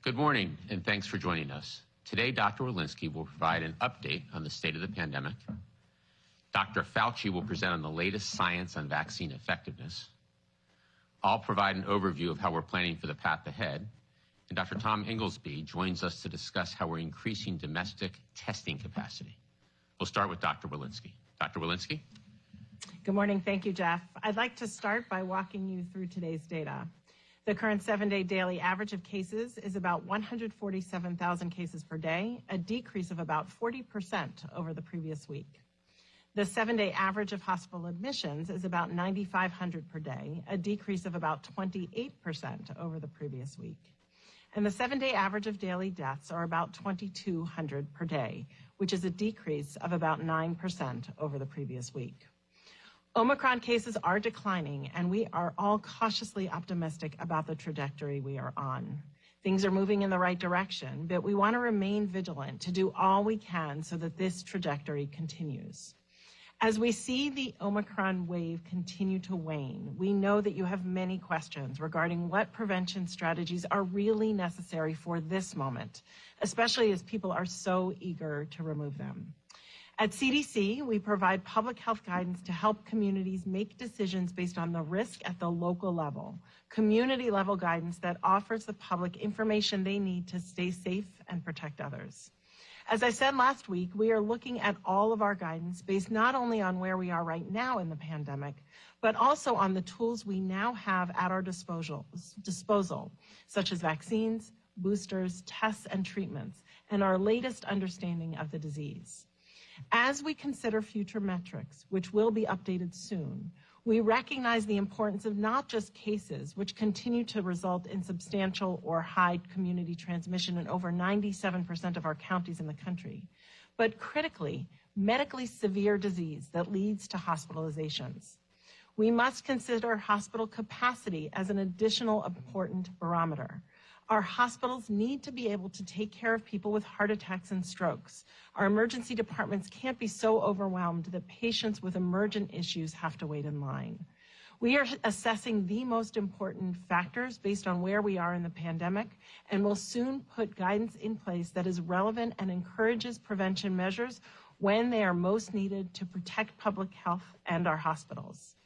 Good morning, and thanks for joining us. Today, Dr. Walensky will provide an update on the state of the pandemic. Dr. Fauci will present on the latest science on vaccine effectiveness. I'll provide an overview of how we're planning for the path ahead. And Dr. Tom Inglesby joins us to discuss how we're increasing domestic testing capacity. We'll start with Dr. Walensky. Dr. Walensky? Good morning. Thank you, Jeff. I'd like to start by walking you through today's data. The current 7-day daily average of cases is about 147,000 cases per day, a decrease of about 40% over the previous week. The 7-day average of hospital admissions is about 9,500 per day, a decrease of about 28% over the previous week. And the 7-day average of daily deaths are about 2,200 per day, which is a decrease of about 9% over the previous week. Omicron cases are declining, and we are all cautiously optimistic about the trajectory we are on. Things are moving in the right direction, but we want to remain vigilant to do all we can so that this trajectory continues. As we see the Omicron wave continue to wane, we know that you have many questions regarding what prevention strategies are really necessary for this moment, especially as people are so eager to remove them. At CDC, we provide public health guidance to help communities make decisions based on the risk at the local level, community-level guidance that offers the public information they need to stay safe and protect others. As I said last week, we are looking at all of our guidance based not only on where we are right now in the pandemic, but also on the tools we now have at our disposal, such as vaccines, boosters, tests, and treatments, and our latest understanding of the disease. As we consider future metrics, which will be updated soon, we recognize the importance of not just cases, which continue to result in substantial or high community transmission in over 97% of our counties in the country, but critically, medically severe disease that leads to hospitalizations. We must consider hospital capacity as an additional important barometer. Our hospitals need to be able to take care of people with heart attacks and strokes. Our emergency departments can't be so overwhelmed that patients with emergent issues have to wait in line. We are assessing the most important factors based on where we are in the pandemic, and will soon put guidance in place that is relevant and encourages prevention measures when they are most needed to protect public health and our hospitals.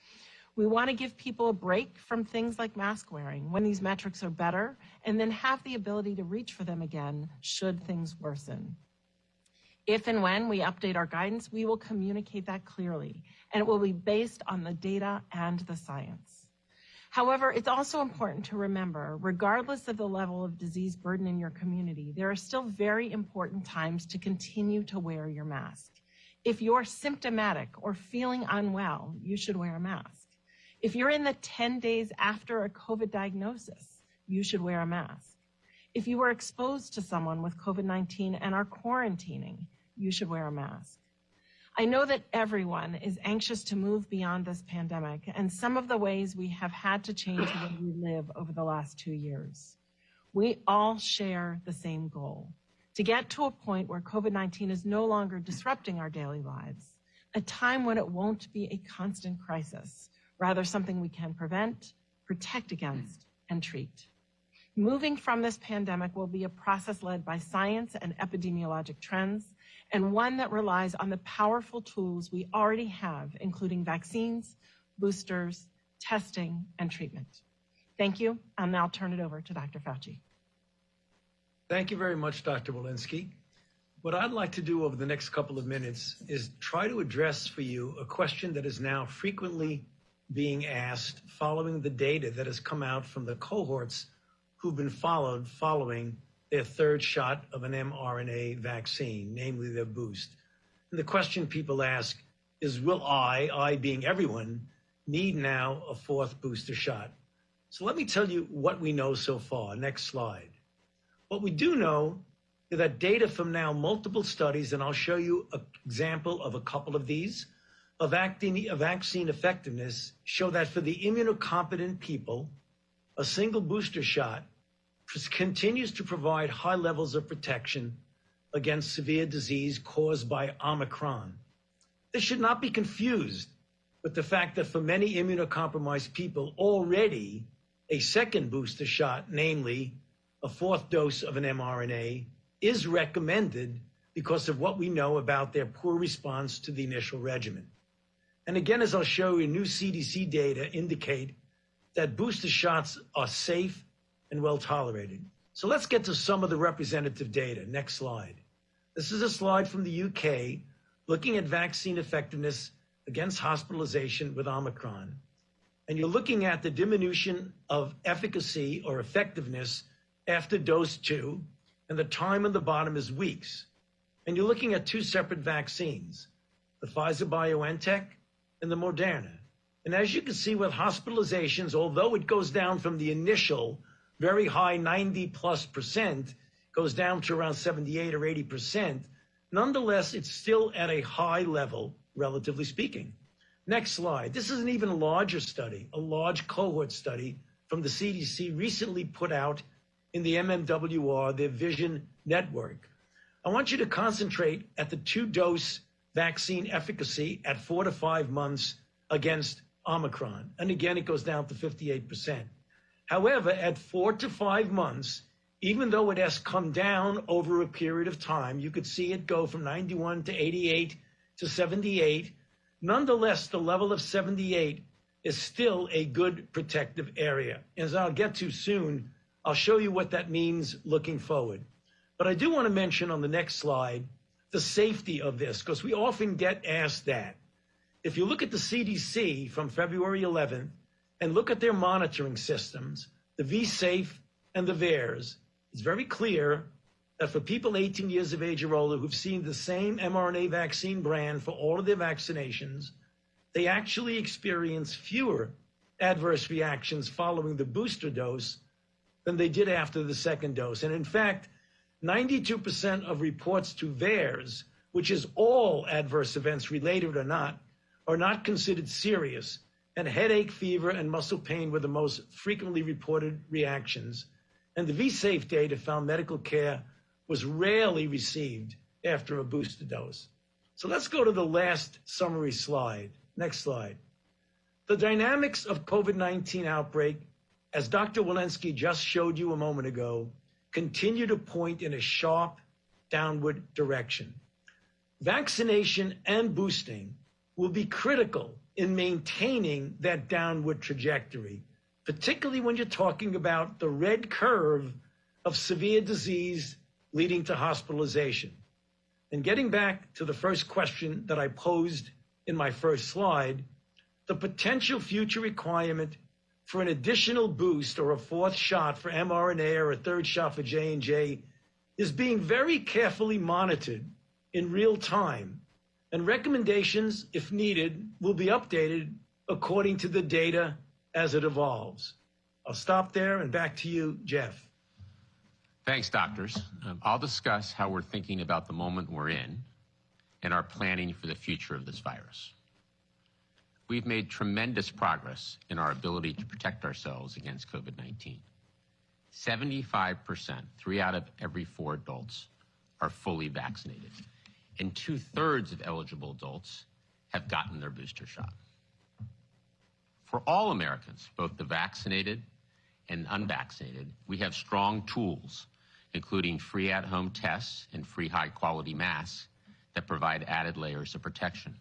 We want to give people a break from things like mask wearing when these metrics are better, and then have the ability to reach for them again should things worsen. If and when we update our guidance, we will communicate that clearly, and it will be based on the data and the science. However, it's also important to remember, regardless of the level of disease burden in your community, there are still very important times to continue to wear your mask. If you're symptomatic or feeling unwell, you should wear a mask. If you're in the 10 days after a COVID diagnosis, you should wear a mask. If you were exposed to someone with COVID-19 and are quarantining, you should wear a mask. I know that everyone is anxious to move beyond this pandemic and some of the ways we have had to change the way we live over the last 2 years. We all share the same goal, to get to a point where COVID-19 is no longer disrupting our daily lives, a time when it won't be a constant crisis, rather something we can prevent, protect against, and treat. Moving from this pandemic will be a process led by science and epidemiologic trends, and one that relies on the powerful tools we already have, including vaccines, boosters, testing, and treatment. Thank you. I'll now turn it over to Dr. Fauci. Thank you very much, Dr. Walensky. What I'd like to do over the next couple of minutes is try to address for you a question that is now frequently being asked following the data that has come out from the cohorts who've been followed following their third shot of an mRNA vaccine, namely their boost. And the question people ask is, will I being everyone, need now a fourth booster shot? So let me tell you what we know so far. Next slide. What we do know is that data from now multiple studies, and I'll show you an example of a couple of these, of vaccine effectiveness show that for the immunocompetent people, a single booster shot continues to provide high levels of protection against severe disease caused by Omicron. This should not be confused with the fact that for many immunocompromised people already a second booster shot, namely a fourth dose of an mRNA is recommended because of what we know about their poor response to the initial regimen. And again, as I'll show you, new CDC data indicate that booster shots are safe and well tolerated. So let's get to some of the representative data. Next slide. This is a slide from the UK looking at vaccine effectiveness against hospitalization with Omicron. And you're looking at the diminution of efficacy or effectiveness after dose 2, and the time on the bottom is weeks. And you're looking at two separate vaccines, the Pfizer-BioNTech and the Moderna. And as you can see with hospitalizations, although it goes down from the initial very high 90+%, goes down to around 78 or 80%, nonetheless, it's still at a high level, relatively speaking. Next slide. This is an even larger study, a large cohort study from the CDC recently put out in the MMWR, their Vision Network. I want you to concentrate at the 2-dose vaccine efficacy at 4 to 5 months against Omicron. And again, it goes down to 58%. However, at 4 to 5 months, even though it has come down over a period of time, you could see it go from 91 to 88 to 78. Nonetheless, the level of 78 is still a good protective area. As I'll get to soon, I'll show you what that means looking forward. But I do want to mention on the next slide the safety of this, because we often get asked that. If you look at the CDC from February 11th and look at their monitoring systems, the vSafe and the VAERS, it's very clear that for people 18 years of age or older who've seen the same mRNA vaccine brand for all of their vaccinations, they actually experience fewer adverse reactions following the booster dose than they did after the second dose. And in fact, 92% of reports to VAERS, which is all adverse events related or not, are not considered serious, and headache, fever, and muscle pain were the most frequently reported reactions. And the vSafe data found medical care was rarely received after a booster dose. So let's go to the last summary slide. Next slide. The dynamics of COVID-19 outbreak, as Dr. Walensky just showed you a moment ago, continue to point in a sharp downward direction. Vaccination and boosting will be critical in maintaining that downward trajectory, particularly when you're talking about the red curve of severe disease leading to hospitalization. And getting back to the first question that I posed in my first slide, the potential future requirement for an additional boost or a fourth shot for mRNA or a third shot for J&J is being very carefully monitored in real time. And recommendations, if needed, will be updated according to the data as it evolves. I'll stop there and back to you, Jeff. Thanks, doctors. I'll discuss how we're thinking about the moment we're in and our planning for the future of this virus. We've made tremendous progress in our ability to protect ourselves against COVID-19. 75%, 3 out of every 4 adults, are fully vaccinated, and 2/3 of eligible adults have gotten their booster shot. For all Americans, both the vaccinated and unvaccinated, we have strong tools, including free at-home tests and free high-quality masks that provide added layers of protection.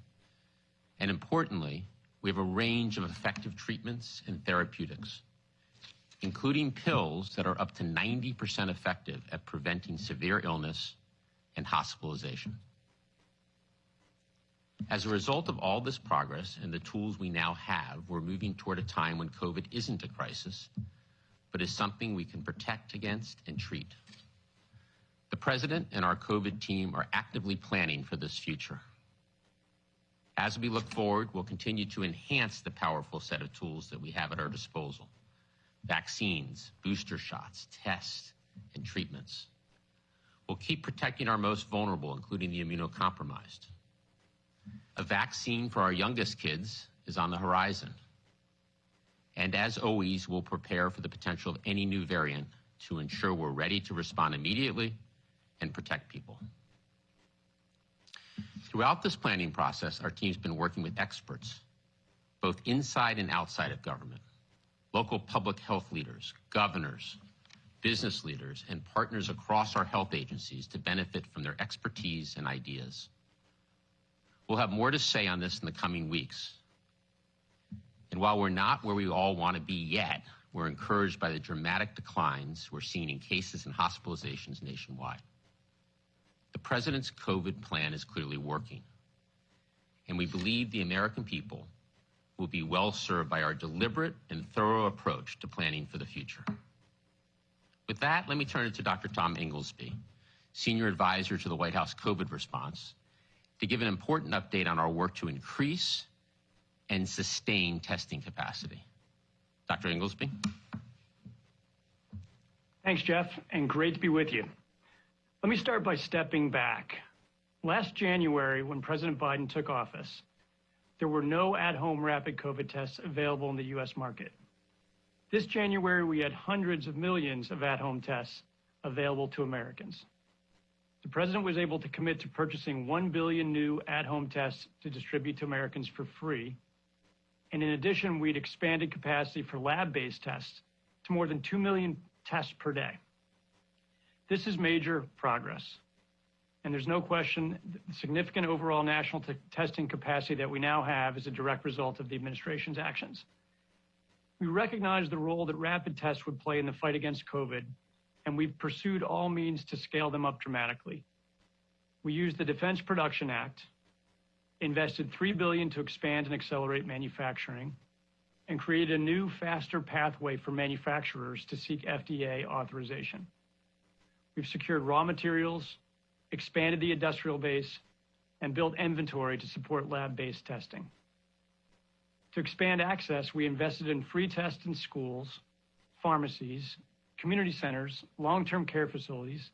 And importantly, we have a range of effective treatments and therapeutics, including pills that are up to 90% effective at preventing severe illness and hospitalization. As a result of all this progress and the tools we now have, we're moving toward a time when COVID isn't a crisis, but is something we can protect against and treat. The President and our COVID team are actively planning for this future. As we look forward, we'll continue to enhance the powerful set of tools that we have at our disposal: vaccines, booster shots, tests, and treatments. We'll keep protecting our most vulnerable, including the immunocompromised. A vaccine for our youngest kids is on the horizon. And as always, we'll prepare for the potential of any new variant to ensure we're ready to respond immediately and protect people. Throughout this planning process, our team's been working with experts, both inside and outside of government, local public health leaders, governors, business leaders, and partners across our health agencies to benefit from their expertise and ideas. We'll have more to say on this in the coming weeks. And while we're not where we all want to be yet, we're encouraged by the dramatic declines we're seeing in cases and hospitalizations nationwide. The President's COVID plan is clearly working, and we believe the American people will be well served by our deliberate and thorough approach to planning for the future. With that, let me turn it to Dr. Tom Inglesby, Senior Advisor to the White House COVID response, to give an important update on our work to increase and sustain testing capacity. Dr. Inglesby. Thanks, Jeff, and great to be with you. Let me start by stepping back. Last January, when President Biden took office, there were no at-home rapid COVID tests available in the U.S. market. This January, we had hundreds of millions of at-home tests available to Americans. The President was able to commit to purchasing 1 billion new at-home tests to distribute to Americans for free. And in addition, we'd expanded capacity for lab-based tests to more than 2 million tests per day. This is major progress. And there's no question the significant overall national testing capacity that we now have is a direct result of the administration's actions. We recognize the role that rapid tests would play in the fight against COVID, and we've pursued all means to scale them up dramatically. We used the Defense Production Act, invested $3 billion to expand and accelerate manufacturing, and created a new, faster pathway for manufacturers to seek FDA authorization. We've secured raw materials, expanded the industrial base, and built inventory to support lab-based testing. To expand access, we invested in free tests in schools, pharmacies, community centers, long-term care facilities,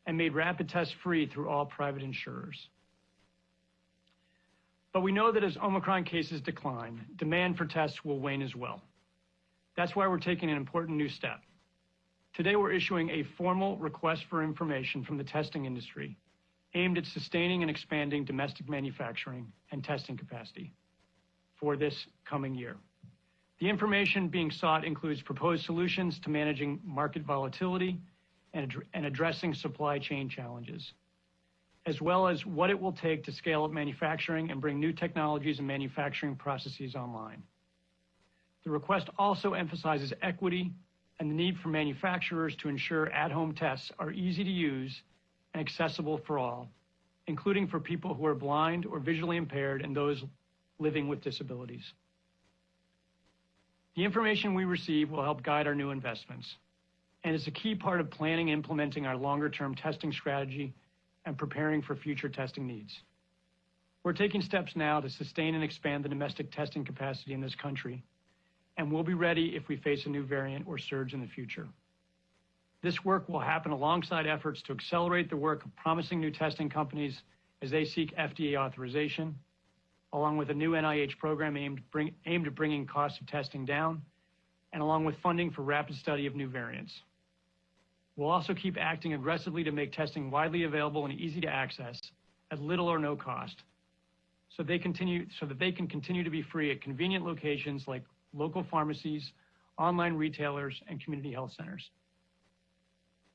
and made rapid tests free through all private insurers. But we know that as Omicron cases decline, demand for tests will wane as well. That's why we're taking an important new step. Today, we're issuing a formal request for information from the testing industry aimed at sustaining and expanding domestic manufacturing and testing capacity for this coming year. The information being sought includes proposed solutions to managing market volatility and addressing supply chain challenges, as well as what it will take to scale up manufacturing and bring new technologies and manufacturing processes online. The request also emphasizes equity and the need for manufacturers to ensure at-home tests are easy to use and accessible for all, including for people who are blind or visually impaired and those living with disabilities. The information we receive will help guide our new investments, and is a key part of planning and implementing our longer-term testing strategy and preparing for future testing needs. We're taking steps now to sustain and expand the domestic testing capacity in this country, and we'll be ready if we face a new variant or surge in the future. This work will happen alongside efforts to accelerate the work of promising new testing companies as they seek FDA authorization, along with a new NIH program aimed at bringing costs of testing down, and along with funding for rapid study of new variants. We'll also keep acting aggressively to make testing widely available and easy to access at little or no cost, so that they can continue to be free at convenient locations like local pharmacies, online retailers, and community health centers.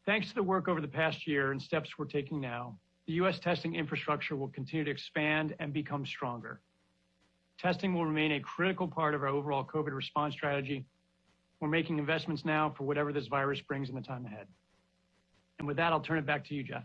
Thanks to the work over the past year and steps we're taking now, the U.S. testing infrastructure will continue to expand and become stronger. Testing will remain a critical part of our overall COVID response strategy. We're making investments now for whatever this virus brings in the time ahead. And with that, I'll turn it back to you, Jeff.